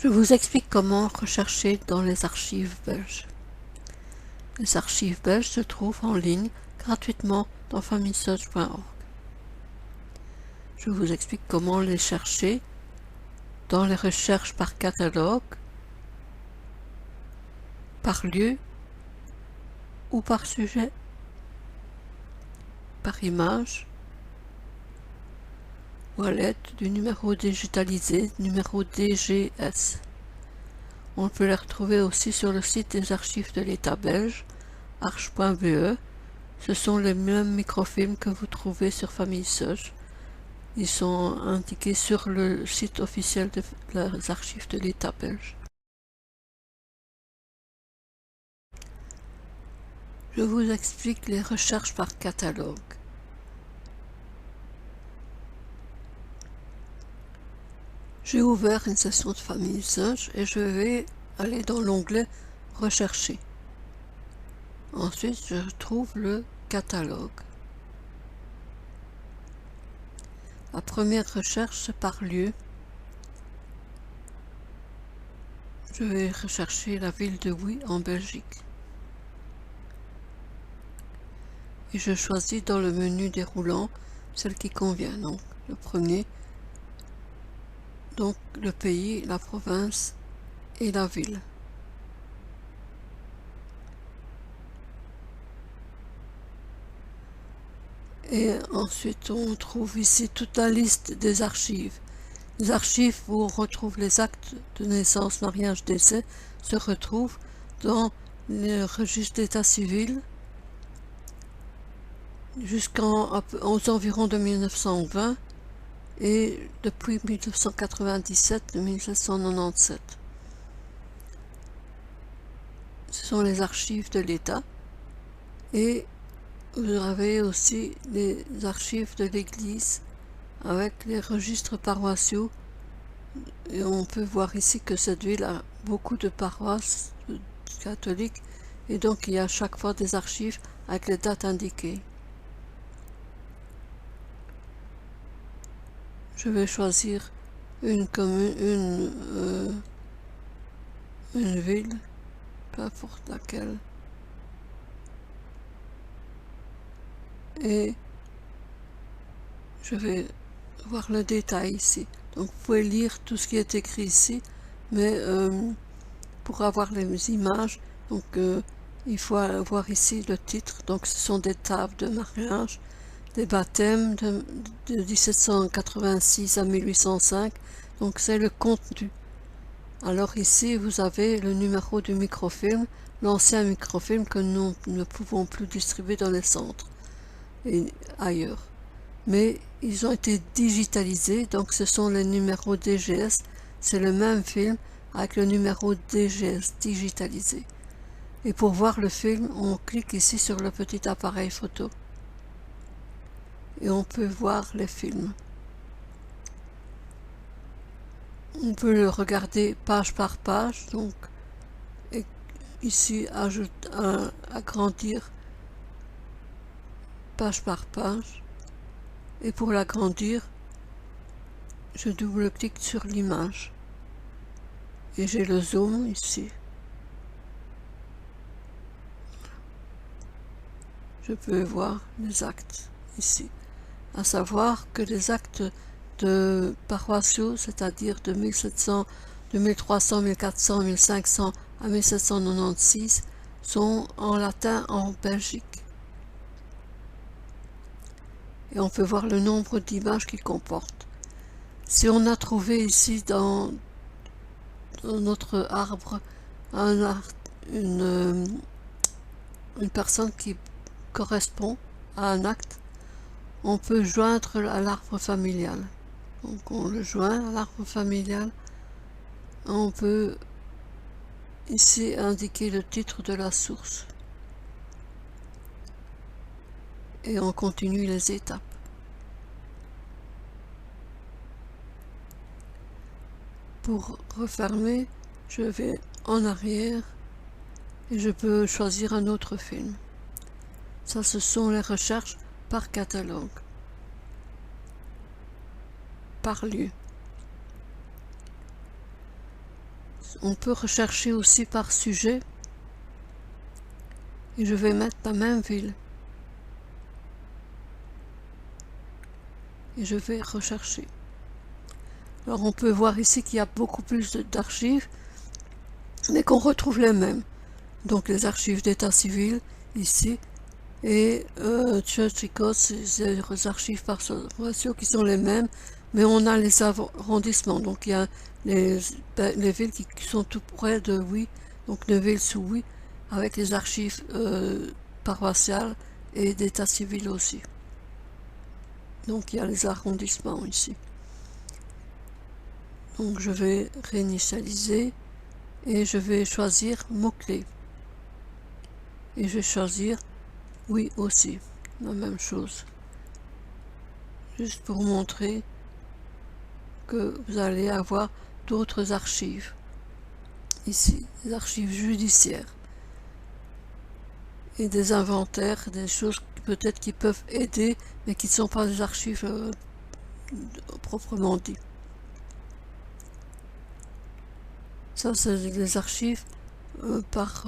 Je vous explique comment rechercher dans les archives belges. Les archives belges se trouvent en ligne gratuitement dans familysearch.org. Je vous explique comment les chercher dans les recherches par catalogue, par lieu ou par sujet, par image ou à l'aide du numéro digitalisé, numéro DGS. On peut les retrouver aussi sur le site des archives de l'État belge, arch.be. Ce sont les mêmes microfilms que vous trouvez sur familysearch. Ils sont indiqués sur le site officiel des archives de l'État belge. Je vous explique les recherches par catalogue. J'ai ouvert une session de familysearch et je vais aller dans l'onglet Rechercher. Ensuite, je trouve le catalogue. La première recherche, c'est par lieu. Je vais rechercher la ville de Huy en Belgique. Et je choisis dans le menu déroulant celle qui convient. Donc, le premier, donc le pays, la province et la ville. Et ensuite, on trouve ici toute la liste des archives. Les archives où on retrouve les actes de naissance, mariage, décès se retrouvent dans le registre d'état civil aux environs de 1920 et depuis 1997 de 1797. Ce sont les archives de l'État et vous avez aussi les archives de l'Église avec les registres paroissiaux. Et on peut voir ici que cette ville a beaucoup de paroisses catholiques et donc il y a à chaque fois des archives avec les dates indiquées. Je vais choisir une commune, une ville, peu importe laquelle. Et je vais voir le détail ici. Donc vous pouvez lire tout ce qui est écrit ici, mais pour avoir les images, donc il faut voir ici le titre. Donc ce sont des tables de mariage, des baptêmes de 1786 à 1805. Donc c'est le contenu. Alors ici vous avez le numéro du microfilm, l'ancien microfilm que nous ne pouvons plus distribuer dans les centres et ailleurs. Mais ils ont été digitalisés, donc ce sont les numéros DGS, c'est le même film avec le numéro DGS digitalisé. Et pour voir le film, on clique ici sur le petit appareil photo et on peut voir les films. On peut le regarder page par page, donc et ici agrandir page par page. Et pour l'agrandir, je double-clique sur l'image. Et j'ai le zoom ici. Je peux voir les actes ici. À savoir que les actes de paroissiaux, c'est-à-dire de 1700, de 1300, 1400, 1500 à 1796, sont en latin en Belgique. Et on peut voir le nombre d'images qu'ils comportent. Si on a trouvé ici dans notre arbre une personne qui correspond à un acte, on peut joindre à l'arbre familial. Donc on le joint à l'arbre familial. On peut ici indiquer le titre de la source. Et on continue les étapes. Pour refermer, je vais en arrière et je peux choisir un autre film. Ça, ce sont les recherches par catalogue, par lieu. On peut rechercher aussi par sujet. Et je vais mettre la même ville. Et je vais rechercher. Alors on peut voir ici qu'il y a beaucoup plus d'archives, mais qu'on retrouve les mêmes. Donc les archives d'état civil, ici, et Church Records, c'est les archives par ratio qui sont les mêmes, mais on a les arrondissements. Donc il y a les villes qui sont tout près de Oui, donc Neuville sous Oui, avec les archives paroissiales et d'état civil aussi. Donc il y a les arrondissements ici. Donc je vais réinitialiser et je vais choisir mot-clé. Et je vais choisir Oui aussi, la même chose. Juste pour montrer que vous allez avoir d'autres archives. Ici, des archives judiciaires. Et des inventaires, des choses peut-être qui peuvent aider, mais qui ne sont pas des archives proprement dit. Ça, c'est les archives par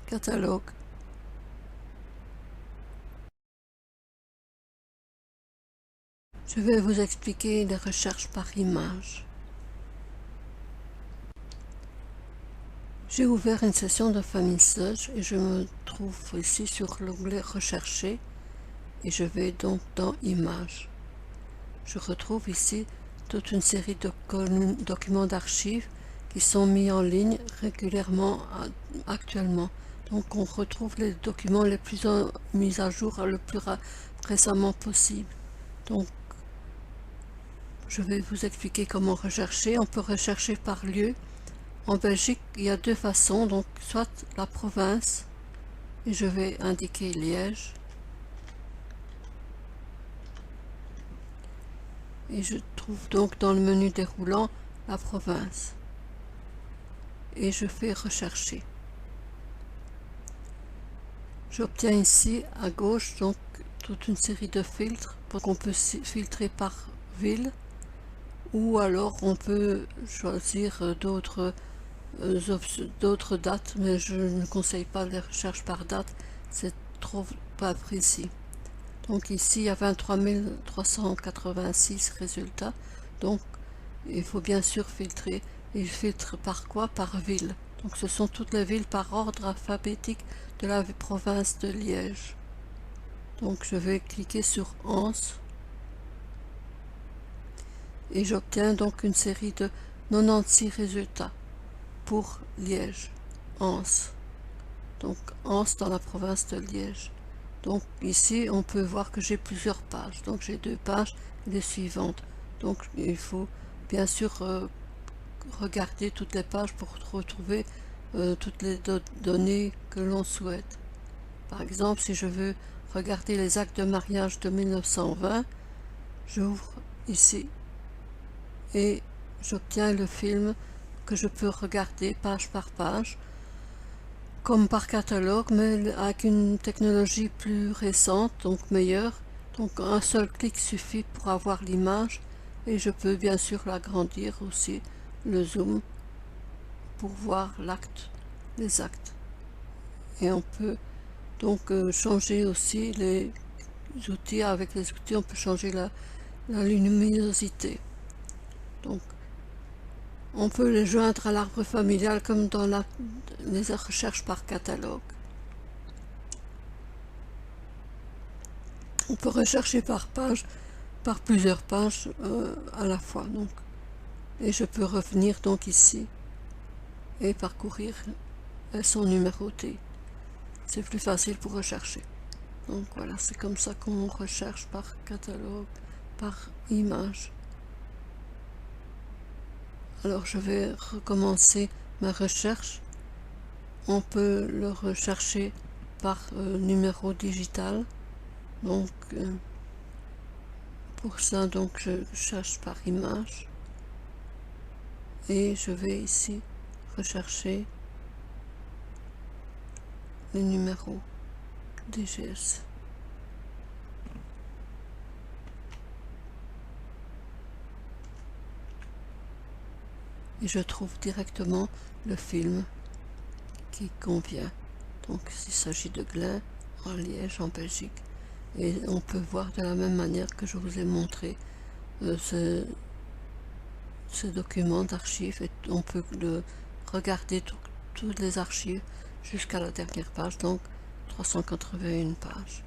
catalogue. Je vais vous expliquer les recherches par image. J'ai ouvert une session de Family Search et je me trouve ici sur l'onglet Rechercher et je vais donc dans Images. Je retrouve ici toute une série de documents d'archives qui sont mis en ligne régulièrement actuellement. Donc on retrouve les documents les plus mis à jour le plus récemment possible. Donc je vais vous expliquer comment rechercher. On peut rechercher par lieu. En Belgique, il y a deux façons, donc soit la province, et je vais indiquer Liège, et je trouve donc dans le menu déroulant la province, et je fais rechercher. J'obtiens ici à gauche donc toute une série de filtres, pour qu'on peut filtrer par ville, ou alors on peut choisir d'autres dates, mais je ne conseille pas les recherches par date, c'est trop pas précis. Donc ici il y a 23 386 résultats, donc il faut bien sûr filtrer. Et je filtre par quoi? Par ville. Donc ce sont toutes les villes par ordre alphabétique de la province de Liège. Donc je vais cliquer sur Anse et j'obtiens donc une série de 96 résultats pour Liège, Anse. Donc Anse dans la province de Liège. Donc ici on peut voir que j'ai plusieurs pages. Donc j'ai deux pages et les suivantes. Donc il faut bien sûr regarder toutes les pages pour retrouver toutes les données que l'on souhaite. Par exemple, si je veux regarder les actes de mariage de 1920, j'ouvre ici et j'obtiens le film que je peux regarder page par page, comme par catalogue, mais avec une technologie plus récente, donc meilleure. Donc un seul clic suffit pour avoir l'image et je peux bien sûr l'agrandir aussi, le zoom, pour voir les actes. Et on peut donc changer aussi les outils. Avec les outils on peut changer la luminosité. Donc on peut les joindre à l'arbre familial comme dans les recherches par catalogue. On peut rechercher par page, par plusieurs pages à la fois. Donc, et je peux revenir donc ici et parcourir. Elles sont numérotées. C'est plus facile pour rechercher. Donc voilà, c'est comme ça qu'on recherche par catalogue, par image. Alors je vais recommencer ma recherche. On peut le rechercher par numéro digital. Donc pour ça, donc je cherche par image. Et je vais ici rechercher le numéro DGS. et je trouve directement le film qui convient. Donc il s'agit de Glin en Liège en Belgique, et on peut voir de la même manière que je vous ai montré ce document d'archives, et on peut le regarder toutes les archives jusqu'à la dernière page, donc 381 pages.